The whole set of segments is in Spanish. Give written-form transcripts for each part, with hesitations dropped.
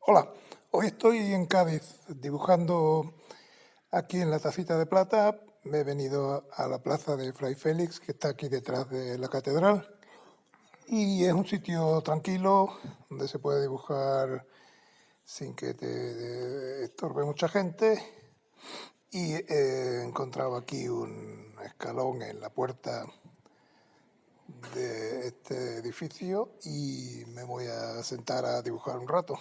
Hola, hoy estoy en Cádiz dibujando aquí en la Tacita de Plata. Me he venido a la plaza de Fray Félix, que está aquí detrás de la catedral, y es un sitio tranquilo donde se puede dibujar sin que te estorbe mucha gente. Y he encontrado aquí un escalón en la puerta de este edificio y me voy a sentar a dibujar un rato.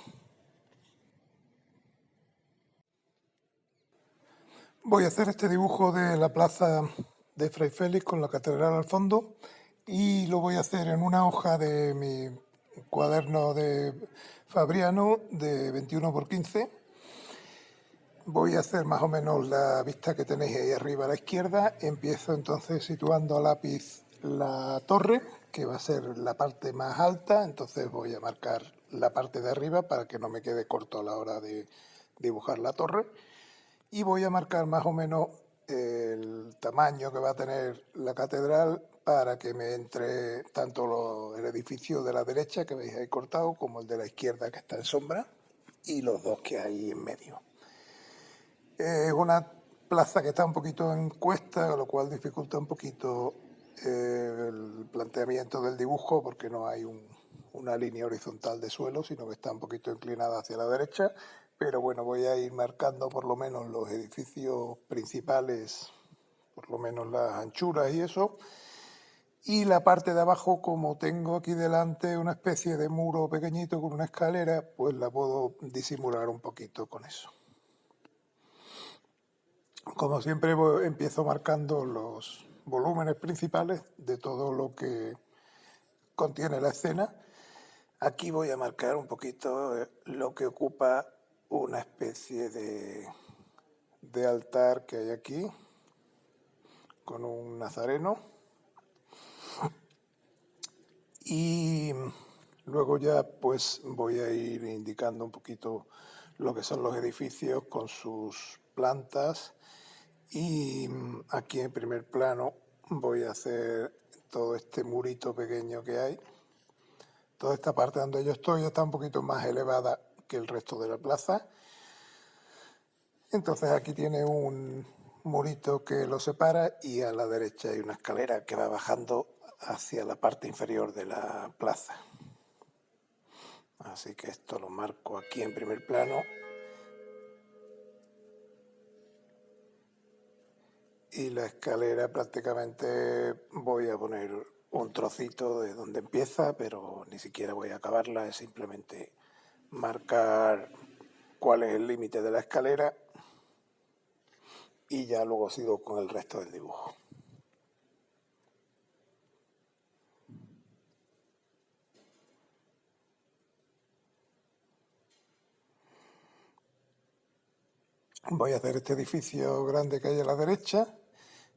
Voy a hacer este dibujo de la plaza de Fray Félix con la catedral al fondo y lo voy a hacer en una hoja de mi cuaderno de Fabriano de 21 por 15. Voy a hacer más o menos la vista que tenéis ahí arriba a la izquierda. Empiezo entonces situando a lápiz la torre, que va a ser la parte más alta. Entonces voy a marcar la parte de arriba para que no me quede corto a la hora de dibujar la torre. Y voy a marcar más o menos el tamaño que va a tener la catedral para que me entre tanto el edificio de la derecha que veis ahí cortado como el de la izquierda que está en sombra y los dos que hay en medio. Es una plaza que está un poquito en cuesta, lo cual dificulta un poquito el planteamiento del dibujo porque no hay una línea horizontal de suelo, sino que está un poquito inclinada hacia la derecha. Pero bueno, voy a ir marcando por lo menos los edificios principales, por lo menos las anchuras y eso. Y la parte de abajo, como tengo aquí delante una especie de muro pequeñito con una escalera, pues la puedo disimular un poquito con eso. Como siempre, empiezo marcando los volúmenes principales de todo lo que contiene la escena. Aquí voy a marcar un poquito lo que ocupa una especie de altar que hay aquí, con un nazareno. Y luego ya pues voy a ir indicando un poquito lo que son los edificios con sus plantas. Y aquí en primer plano voy a hacer todo este murito pequeño que hay. Toda esta parte donde yo estoy está un poquito más elevada que el resto de la plaza. Entonces aquí tiene un murito que lo separa y a la derecha hay una escalera que va bajando hacia la parte inferior de la plaza. Así que esto lo marco aquí en primer plano. Y la escalera prácticamente voy a poner un trocito de donde empieza, pero ni siquiera voy a acabarla, es simplemente marcar cuál es el límite de la escalera y ya luego sigo con el resto del dibujo. Voy a hacer este edificio grande que hay a la derecha,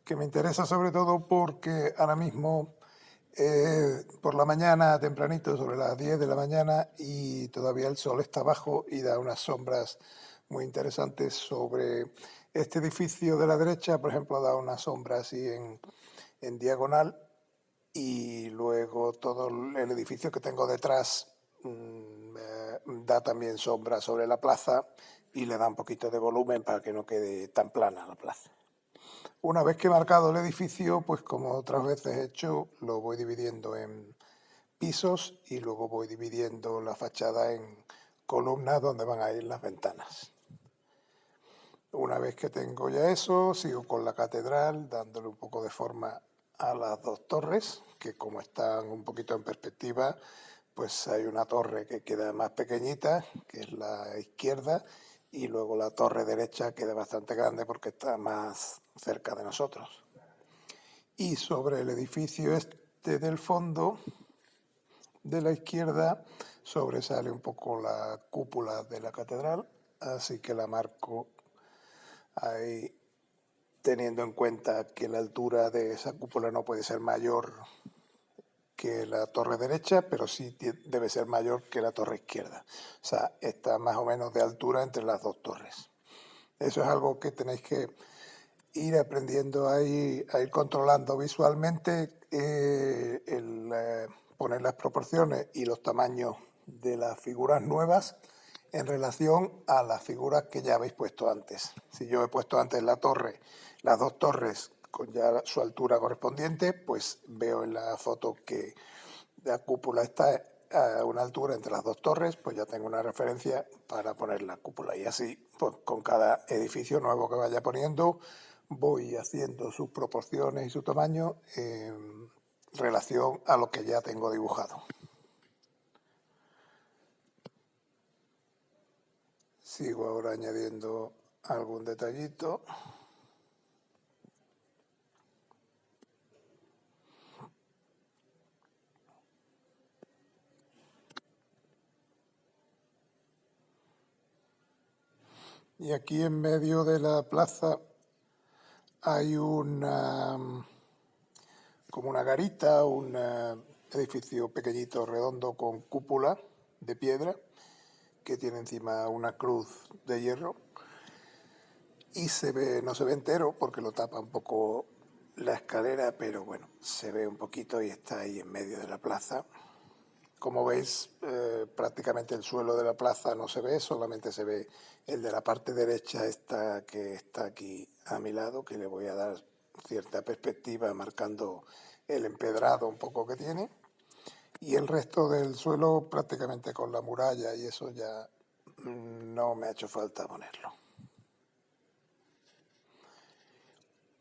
que me interesa sobre todo porque ahora mismo por la mañana, tempranito, sobre las 10 de la mañana, y todavía el sol está bajo y da unas sombras muy interesantes sobre este edificio de la derecha. Por ejemplo, da una sombra así en diagonal, y luego todo el edificio que tengo detrás da también sombra sobre la plaza y le da un poquito de volumen para que no quede tan plana la plaza. Una vez que he marcado el edificio, pues como otras veces he hecho, lo voy dividiendo en pisos y luego voy dividiendo la fachada en columnas donde van a ir las ventanas. Una vez que tengo ya eso, sigo con la catedral, dándole un poco de forma a las dos torres, que como están un poquito en perspectiva, pues hay una torre que queda más pequeñita, que es la izquierda, y luego la torre derecha queda bastante grande porque está más cerca de nosotros. Y sobre el edificio este del fondo, de la izquierda, sobresale un poco la cúpula de la catedral, así que la marco ahí, teniendo en cuenta que la altura de esa cúpula no puede ser mayor que la torre derecha, pero sí debe ser mayor que la torre izquierda. O sea, está más o menos de altura entre las dos torres. Eso es algo que tenéis que ir aprendiendo a ir controlando visualmente, poner las proporciones y los tamaños de las figuras nuevas en relación a las figuras que ya habéis puesto antes. Si yo he puesto antes la torre, las dos torres con ya su altura correspondiente, pues veo en la foto que la cúpula está a una altura entre las dos torres, pues ya tengo una referencia para poner la cúpula. Y así, pues con cada edificio nuevo que vaya poniendo, voy haciendo sus proporciones y su tamaño en relación a lo que ya tengo dibujado. Sigo ahora añadiendo algún detallito. Y aquí en medio de la plaza hay como una garita, un edificio pequeñito redondo con cúpula de piedra que tiene encima una cruz de hierro y no se ve entero porque lo tapa un poco la escalera, pero bueno, se ve un poquito y está ahí en medio de la plaza. Como veis, prácticamente el suelo de la plaza no se ve, solamente se ve el de la parte derecha esta que está aquí a mi lado, que le voy a dar cierta perspectiva marcando el empedrado un poco que tiene. Y el resto del suelo prácticamente con la muralla y eso ya no me ha hecho falta ponerlo.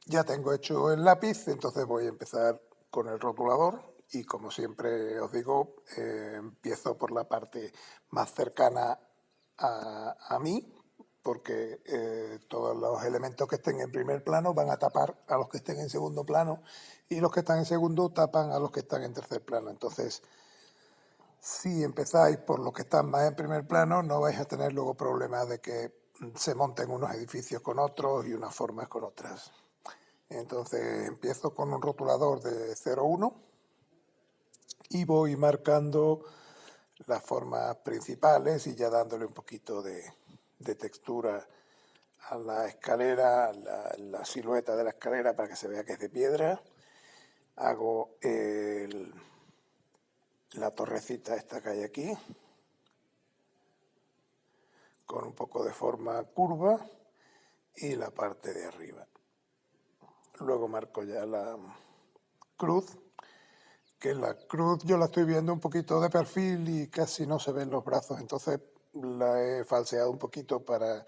Ya tengo hecho el lápiz, entonces voy a empezar con el rotulador y como siempre os digo, empiezo por la parte más cercana a mí, porque todos los elementos que estén en primer plano van a tapar a los que estén en segundo plano y los que están en segundo tapan a los que están en tercer plano. Entonces, si empezáis por los que están más en primer plano, no vais a tener luego problemas de que se monten unos edificios con otros y unas formas con otras. Entonces empiezo con un rotulador de 0,1 y voy marcando las formas principales y ya dándole un poquito de textura a la escalera, la silueta de la escalera para que se vea que es de piedra. Hago la torrecita esta que hay aquí con un poco de forma curva y la parte de arriba. Luego marco ya la cruz, que la cruz yo la estoy viendo un poquito de perfil y casi no se ven los brazos, entonces la he falseado un poquito para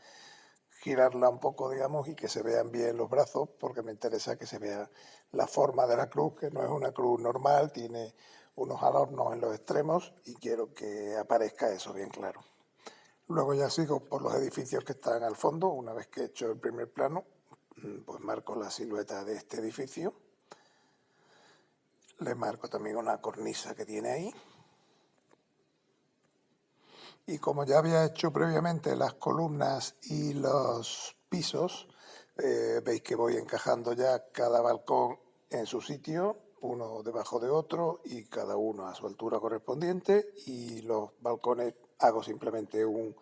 girarla un poco, digamos, y que se vean bien los brazos, porque me interesa que se vea la forma de la cruz, que no es una cruz normal, tiene unos adornos en los extremos y quiero que aparezca eso bien claro. Luego ya sigo por los edificios que están al fondo. Una vez que he hecho el primer plano, pues marco la silueta de este edificio. Le marco también una cornisa que tiene ahí. Y como ya había hecho previamente las columnas y los pisos, veis que voy encajando ya cada balcón en su sitio, uno debajo de otro y cada uno a su altura correspondiente. Y los balcones hago simplemente un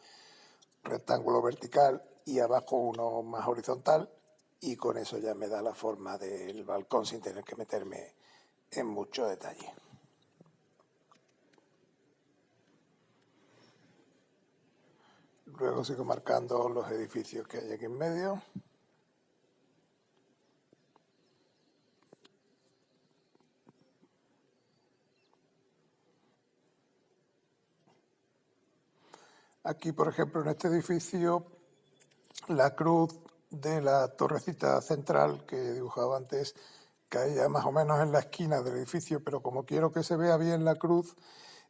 rectángulo vertical y abajo uno más horizontal y con eso ya me da la forma del balcón sin tener que meterme en mucho detalle. Luego sigo marcando los edificios que hay aquí en medio. Aquí, por ejemplo, en este edificio, la cruz de la torrecita central que he dibujado antes caía más o menos en la esquina del edificio, pero como quiero que se vea bien la cruz,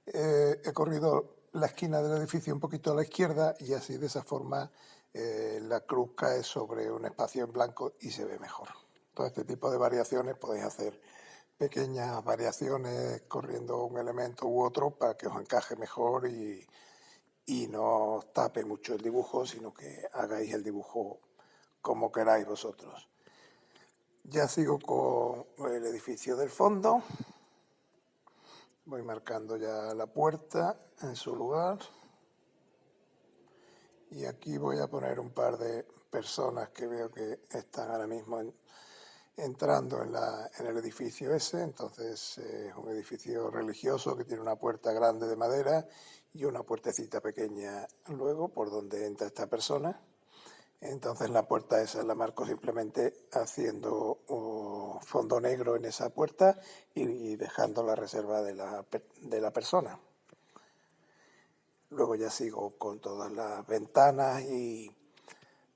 he corrido la esquina del edificio un poquito a la izquierda y así de esa forma la cruz cae sobre un espacio en blanco y se ve mejor. Todo este tipo de variaciones podéis hacer pequeñas variaciones corriendo un elemento u otro para que os encaje mejor y no os tape mucho el dibujo, sino que hagáis el dibujo como queráis vosotros. Ya sigo con el edificio del fondo. Voy marcando ya la puerta en su lugar. Y aquí voy a poner un par de personas que veo que están ahora mismo entrando en el edificio ese. Entonces es un edificio religioso que tiene una puerta grande de madera y una puertecita pequeña luego por donde entra esta persona. Entonces la puerta esa la marco simplemente haciendo fondo negro en esa puerta y dejando la reserva de la persona. Luego ya sigo con todas las ventanas y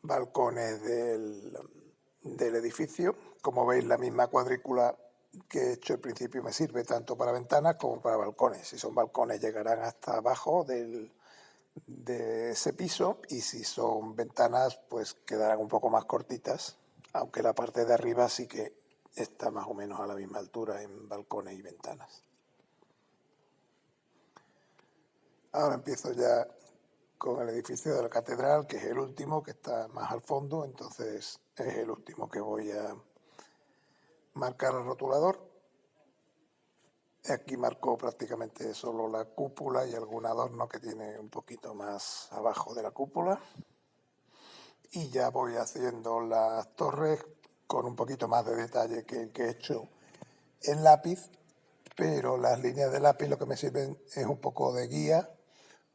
balcones del edificio. Como veis, la misma cuadrícula que he hecho al principio me sirve tanto para ventanas como para balcones. Si son balcones llegarán hasta abajo de ese piso, y si son ventanas pues quedarán un poco más cortitas, aunque la parte de arriba sí que está más o menos a la misma altura en balcones y ventanas. Ahora empiezo ya con el edificio de la catedral, que es el último, que está más al fondo. Entonces es el último que voy a marcar al rotulador. Aquí marco prácticamente solo la cúpula y algún adorno que tiene un poquito más abajo de la cúpula. Y ya voy haciendo las torres con un poquito más de detalle que el que he hecho en lápiz, pero las líneas de lápiz lo que me sirven es un poco de guía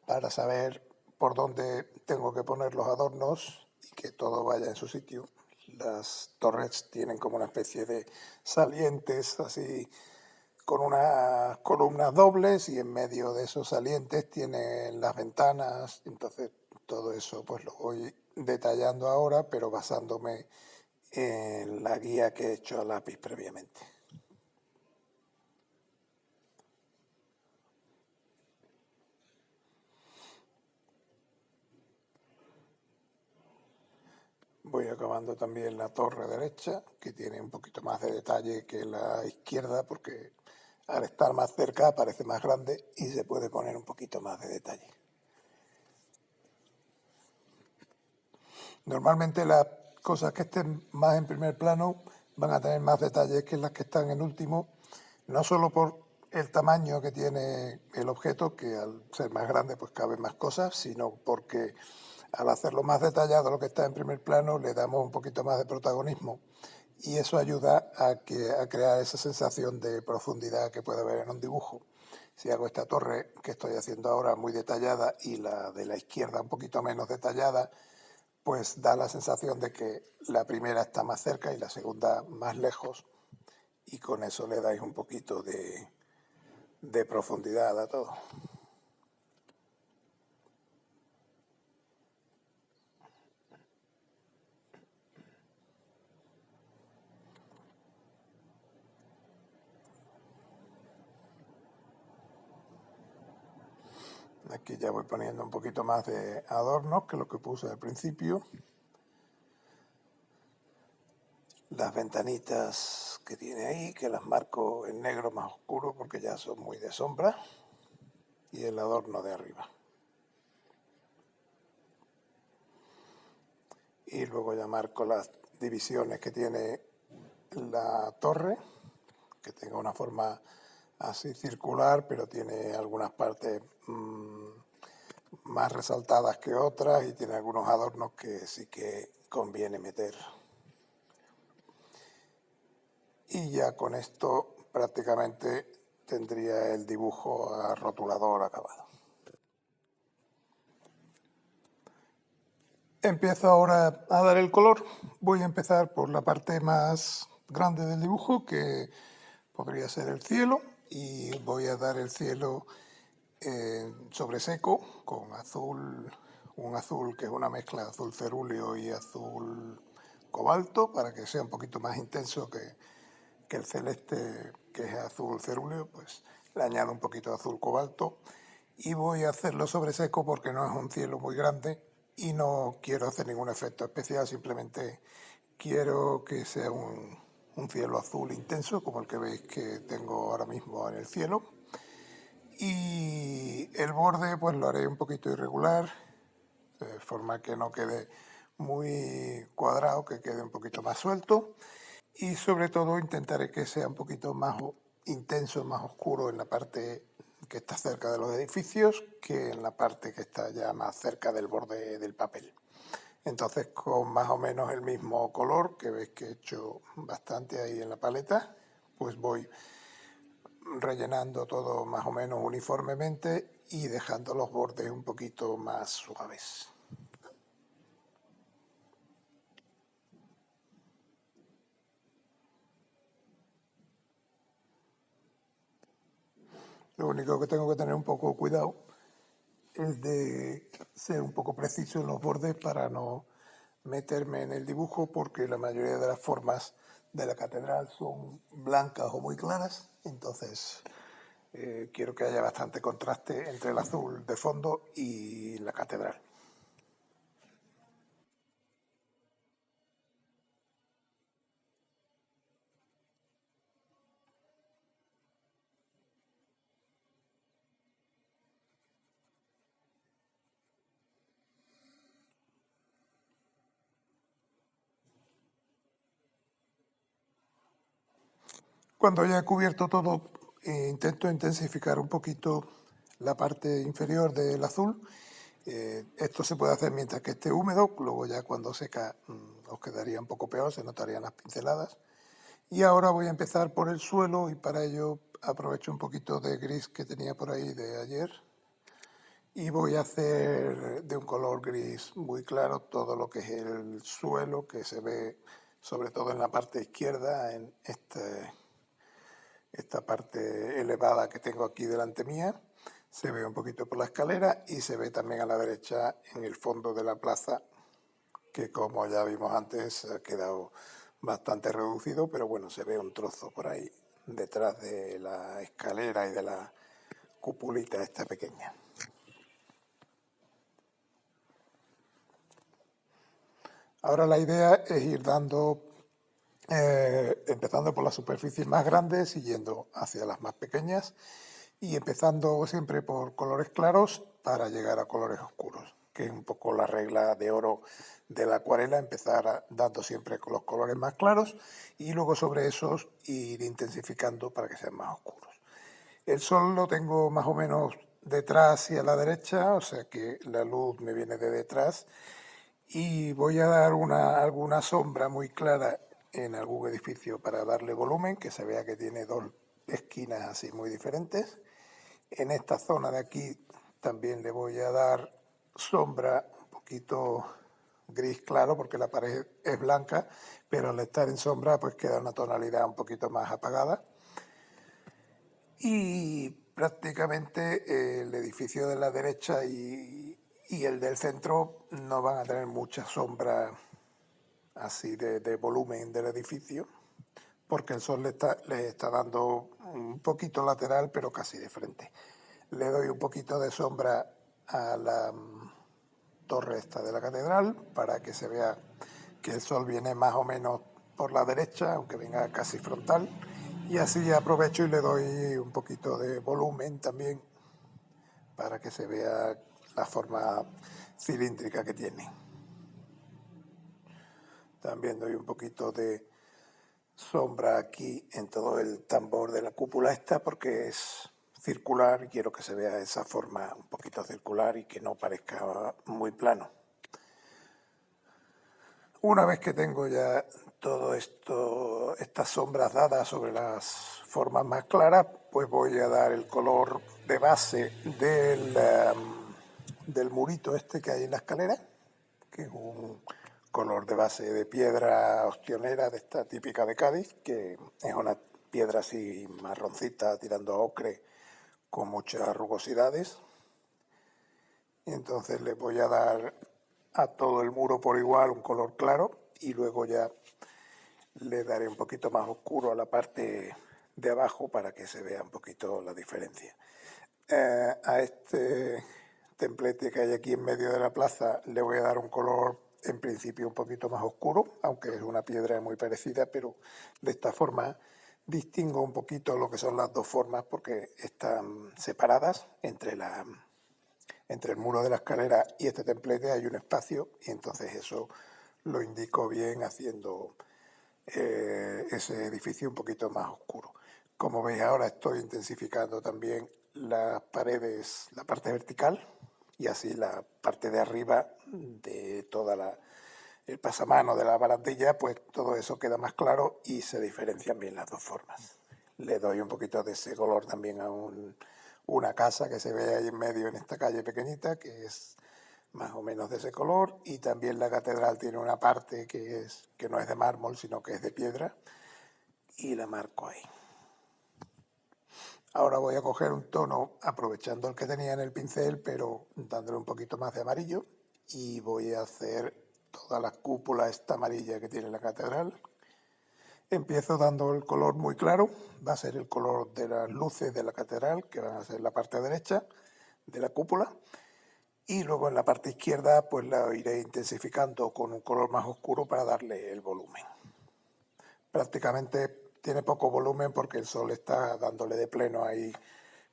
para saber por dónde tengo que poner los adornos y que todo vaya en su sitio. Las torres tienen como una especie de salientes así con unas columnas dobles, y en medio de esos salientes tienen las ventanas. Entonces todo eso pues lo voy detallando ahora, pero basándome en la guía que he hecho a lápiz previamente. Voy acabando también la torre derecha, que tiene un poquito más de detalle que la izquierda, porque al estar más cerca parece más grande y se puede poner un poquito más de detalle. Normalmente las cosas que estén más en primer plano van a tener más detalles que las que están en último, no solo por el tamaño que tiene el objeto, que al ser más grande pues caben más cosas, sino porque al hacerlo más detallado lo que está en primer plano le damos un poquito más de protagonismo, y eso ayuda a crear esa sensación de profundidad que puede haber en un dibujo. Si hago esta torre que estoy haciendo ahora muy detallada y la de la izquierda un poquito menos detallada, pues da la sensación de que la primera está más cerca y la segunda más lejos, y con eso le dais un poquito de profundidad a todo. Aquí ya voy poniendo un poquito más de adornos que lo que puse al principio. Las ventanitas que tiene ahí, que las marco en negro más oscuro porque ya son muy de sombra. Y el adorno de arriba. Y luego ya marco las divisiones que tiene la torre, que tenga una forma así circular, pero tiene algunas partes más resaltadas que otras, y tiene algunos adornos que sí que conviene meter. Y ya con esto prácticamente tendría el dibujo a rotulador acabado. Empiezo ahora a dar el color. Voy a empezar por la parte más grande del dibujo, que podría ser el cielo, y voy a dar el cielo sobre seco con azul, un azul que es una mezcla de azul cerúleo y azul cobalto, para que sea un poquito más intenso que el celeste, que es azul cerúleo. Pues le añado un poquito de azul cobalto, y voy a hacerlo sobre seco porque no es un cielo muy grande y no quiero hacer ningún efecto especial, simplemente quiero que sea un cielo azul intenso como el que veis que tengo ahora mismo en el cielo. Y el borde pues lo haré un poquito irregular, de forma que no quede muy cuadrado, que quede un poquito más suelto, y sobre todo intentaré que sea un poquito más intenso, más oscuro en la parte que está cerca de los edificios que en la parte que está ya más cerca del borde del papel. Entonces, con más o menos el mismo color, que veis que he hecho bastante ahí en la paleta, pues voy rellenando todo más o menos uniformemente y dejando los bordes un poquito más suaves. Lo único que tengo que tener un poco cuidado es de ser un poco preciso en los bordes para no meterme en el dibujo, porque la mayoría de las formas de la catedral son blancas o muy claras, entonces quiero que haya bastante contraste entre el azul de fondo y la catedral. Cuando ya he cubierto todo, intento intensificar un poquito la parte inferior del azul. Esto se puede hacer mientras que esté húmedo, luego ya cuando seca os quedaría un poco peor, se notarían las pinceladas. Y ahora voy a empezar por el suelo y para ello aprovecho un poquito de gris que tenía por ahí de ayer y voy a hacer de un color gris muy claro todo lo que es el suelo, que se ve sobre todo en la parte izquierda, en esta parte elevada que tengo aquí delante mía. Se ve un poquito por la escalera y se ve también a la derecha en el fondo de la plaza, que como ya vimos antes ha quedado bastante reducido, pero bueno, se ve un trozo por ahí detrás de la escalera y de la cupulita esta pequeña. Ahora la idea es ir dando, empezando por las superficies más grandes, siguiendo hacia las más pequeñas y empezando siempre por colores claros para llegar a colores oscuros, que es un poco la regla de oro de la acuarela, empezar dando siempre con los colores más claros y luego sobre esos ir intensificando para que sean más oscuros. El sol lo tengo más o menos detrás y a la derecha, o sea que la luz me viene de detrás y voy a dar alguna sombra muy clara en algún edificio para darle volumen, que se vea que tiene dos esquinas así muy diferentes. En esta zona de aquí también le voy a dar sombra un poquito gris claro porque la pared es blanca, pero al estar en sombra pues queda una tonalidad un poquito más apagada. Y prácticamente el edificio de la derecha y el del centro no van a tener mucha sombra así de volumen del edificio, porque el sol le está dando un poquito lateral, pero casi de frente. Le doy un poquito de sombra a la torre esta de la catedral para que se vea que el sol viene más o menos por la derecha, aunque venga casi frontal. Y así aprovecho y le doy un poquito de volumen también para que se vea la forma cilíndrica que tiene. También doy un poquito de sombra aquí en todo el tambor de la cúpula esta porque es circular y quiero que se vea esa forma un poquito circular y que no parezca muy plano. Una vez que tengo ya todo esto, estas sombras dadas sobre las formas más claras, pues voy a dar el color de base del murito este que hay en la escalera, que es un color de base de piedra ostionera de esta típica de Cádiz, que es una piedra así marroncita tirando a ocre con muchas rugosidades. Y entonces le voy a dar a todo el muro por igual un color claro y luego ya le daré un poquito más oscuro a la parte de abajo para que se vea un poquito la diferencia. A este templete que hay aquí en medio de la plaza le voy a dar un color en principio un poquito más oscuro, aunque es una piedra muy parecida, pero de esta forma distingo un poquito lo que son las dos formas porque están separadas entre el muro de la escalera y este templete hay un espacio y entonces eso lo indico bien haciendo ese edificio un poquito más oscuro. Como veis ahora estoy intensificando también las paredes, la parte vertical y así la parte de arriba de el pasamano de la barandilla, pues todo eso queda más claro y se diferencian bien las dos formas. Le doy un poquito de ese color también a una casa que se ve ahí en medio en esta calle pequeñita, que es más o menos de ese color, y también la catedral tiene una parte que no es de mármol, sino que es de piedra, y la marco ahí. Ahora voy a coger un tono, aprovechando el que tenía en el pincel, pero dándole un poquito más de amarillo, y voy a hacer toda la cúpula esta amarilla que tiene la catedral. Empiezo dando el color muy claro, va a ser el color de las luces de la catedral, que van a ser la parte derecha de la cúpula, y luego en la parte izquierda pues la iré intensificando con un color más oscuro para darle el volumen. Prácticamente tiene poco volumen porque el sol está dándole de pleno ahí,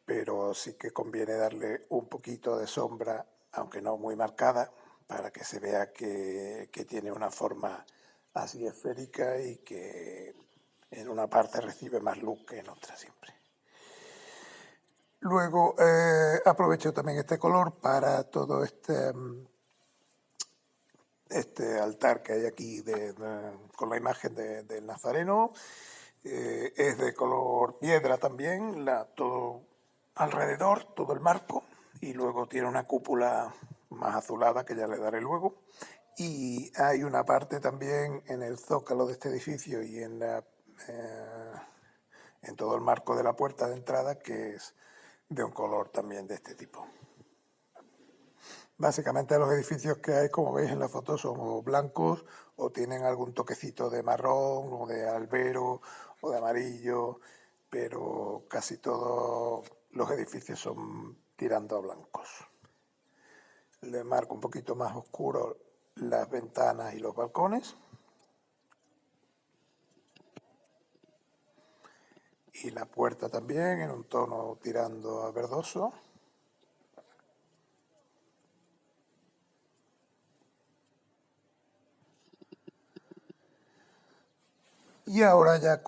pero sí que conviene darle un poquito de sombra, aunque no muy marcada, para que se vea que tiene una forma así esférica y que en una parte recibe más luz que en otra siempre. Luego aprovecho también este color para todo este altar que hay aquí con la imagen del Nazareno. Es de color piedra también, todo alrededor, todo el marco, y luego tiene una cúpula más azulada que ya le daré luego. Y hay una parte también en el zócalo de este edificio y en todo el marco de la puerta de entrada que es de un color también de este tipo. Básicamente los edificios que hay, como veis en la foto, son o blancos o tienen algún toquecito de marrón o de albero o de amarillo, pero casi todos los edificios son tirando a blancos. Le marco un poquito más oscuro las ventanas y los balcones. Y la puerta también en un tono tirando a verdoso. Y ahora ya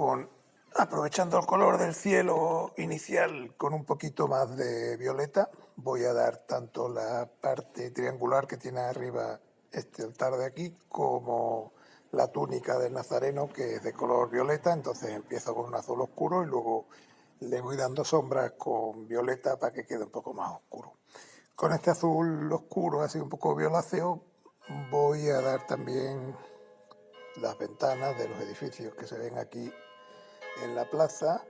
aprovechando el color del cielo inicial con un poquito más de violeta, voy a dar tanto la parte triangular que tiene arriba este altar de aquí como la túnica del Nazareno, que es de color violeta. Entonces empiezo con un azul oscuro y luego le voy dando sombras con violeta para que quede un poco más oscuro. Con este azul oscuro, así un poco violáceo, voy a dar también las ventanas de los edificios que se ven aquí en la plaza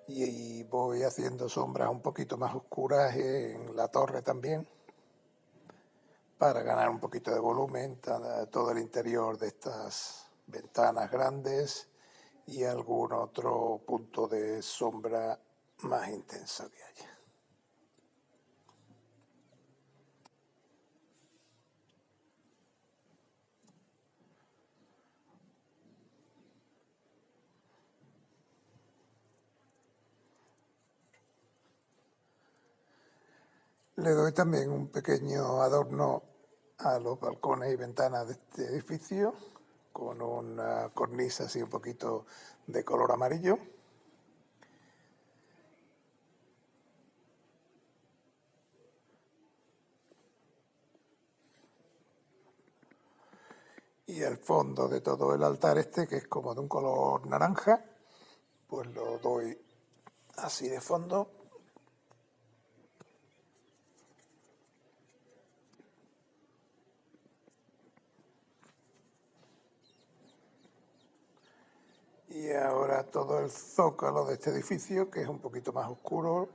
y voy haciendo sombras un poquito más oscuras en la torre también para ganar un poquito de volumen, todo el interior de estas ventanas grandes y algún otro punto de sombra más intenso que haya. Le doy también un pequeño adorno a los balcones y ventanas de este edificio con una cornisa así un poquito de color amarillo. Y el fondo de todo el altar este, que es como de un color naranja, pues lo doy así de fondo. Y ahora todo el zócalo de este edificio, que es un poquito más oscuro,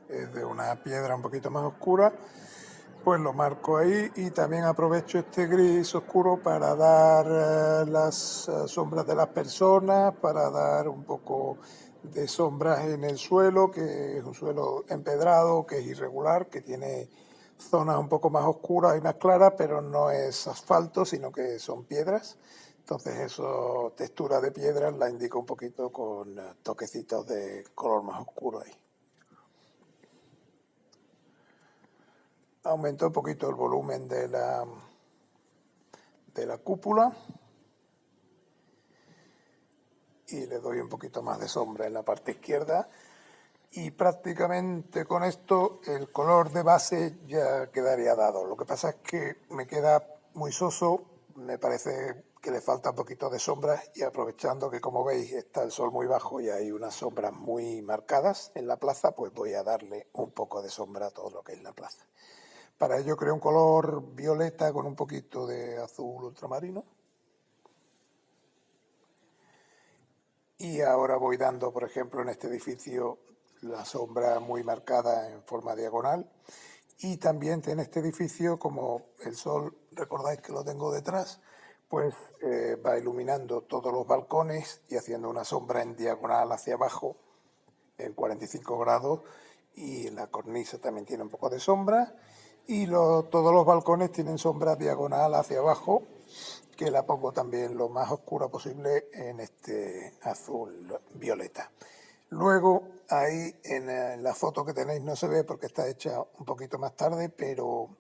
es de una piedra un poquito más oscura, pues lo marco ahí y también aprovecho este gris oscuro para dar las sombras de las personas, para dar un poco de sombras en el suelo, que es un suelo empedrado, que es irregular, que tiene zonas un poco más oscuras y más claras, pero no es asfalto, sino que son piedras. Entonces eso, textura de piedras, la indico un poquito con toquecitos de color más oscuro ahí. Aumento un poquito el volumen de la cúpula y le doy un poquito más de sombra en la parte izquierda Y prácticamente con esto el color de base ya quedaría dado. Lo que pasa es que me queda muy soso, me parece que le falta un poquito de sombra, y aprovechando que, como veis, está el sol muy bajo y hay unas sombras muy marcadas en la plaza, pues voy a darle un poco de sombra a todo lo que es la plaza. Para ello creo un color violeta con un poquito de azul ultramarino. Y ahora voy dando, por ejemplo, en este edificio la sombra muy marcada en forma diagonal. Y también en este edificio, como el sol, recordáis que lo tengo detrás, pues va iluminando todos los balcones y haciendo una sombra en diagonal hacia abajo en 45 grados, y la cornisa también tiene un poco de sombra, y todos los balcones tienen sombra diagonal hacia abajo, que la pongo también lo más oscura posible en este azul violeta. Luego ahí en la foto que tenéis no se ve porque está hecha un poquito más tarde, pero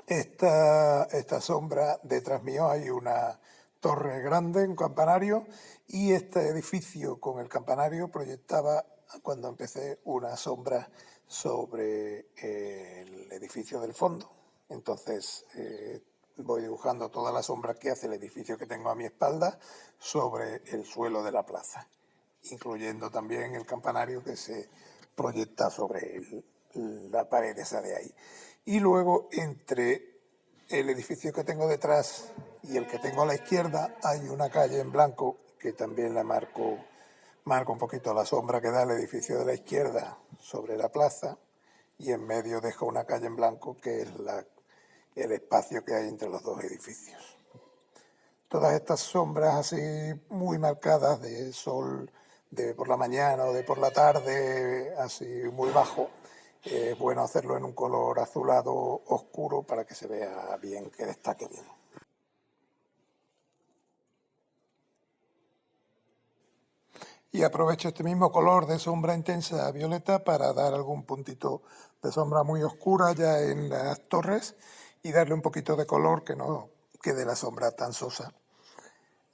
esta sombra detrás mío hay una torre grande, un campanario, y este edificio con el campanario proyectaba, cuando empecé, una sombra sobre el edificio del fondo. Entonces voy dibujando toda la sombra que hace el edificio que tengo a mi espalda sobre el suelo de la plaza, incluyendo también el campanario que se proyecta sobre la pared esa de ahí. Y luego, entre el edificio que tengo detrás y el que tengo a la izquierda, hay una calle en blanco que también la marco un poquito la sombra que da el edificio de la izquierda sobre la plaza, y en medio dejo una calle en blanco que es el espacio que hay entre los dos edificios. Todas estas sombras así muy marcadas de sol de por la mañana o de por la tarde, así muy bajo, es bueno hacerlo en un color azulado oscuro para que se vea bien, que destaque bien. Y aprovecho este mismo color de sombra intensa violeta para dar algún puntito de sombra muy oscura ya en las torres y darle un poquito de color, que no quede la sombra tan sosa.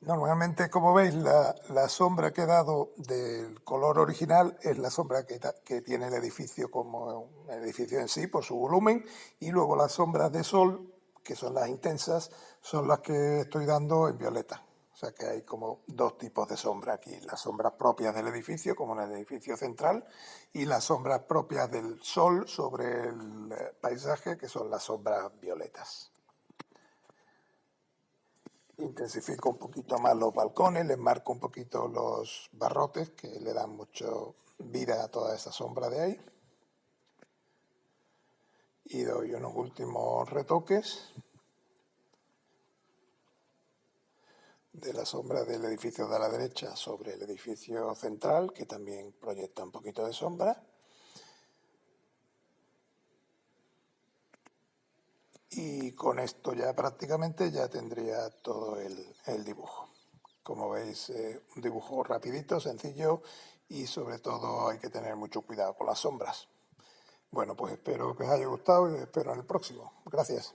Normalmente, como veis, la sombra que he dado del color original es la sombra que tiene el edificio, como el edificio en sí, por su volumen, y luego las sombras de sol, que son las intensas, son las que estoy dando en violeta. O sea que hay como dos tipos de sombra aquí: las sombras propias del edificio, como en el edificio central, y las sombras propias del sol sobre el paisaje, que son las sombras violetas. Intensifico un poquito más los balcones, les marco un poquito los barrotes, que le dan mucho vida a toda esa sombra de ahí. Y doy unos últimos retoques de la sombra del edificio de la derecha sobre el edificio central, que también proyecta un poquito de sombra. Y con esto ya prácticamente ya tendría todo el dibujo. Como veis, un dibujo rapidito, sencillo, y sobre todo hay que tener mucho cuidado con las sombras. Bueno, pues espero que os haya gustado y os espero en el próximo. Gracias.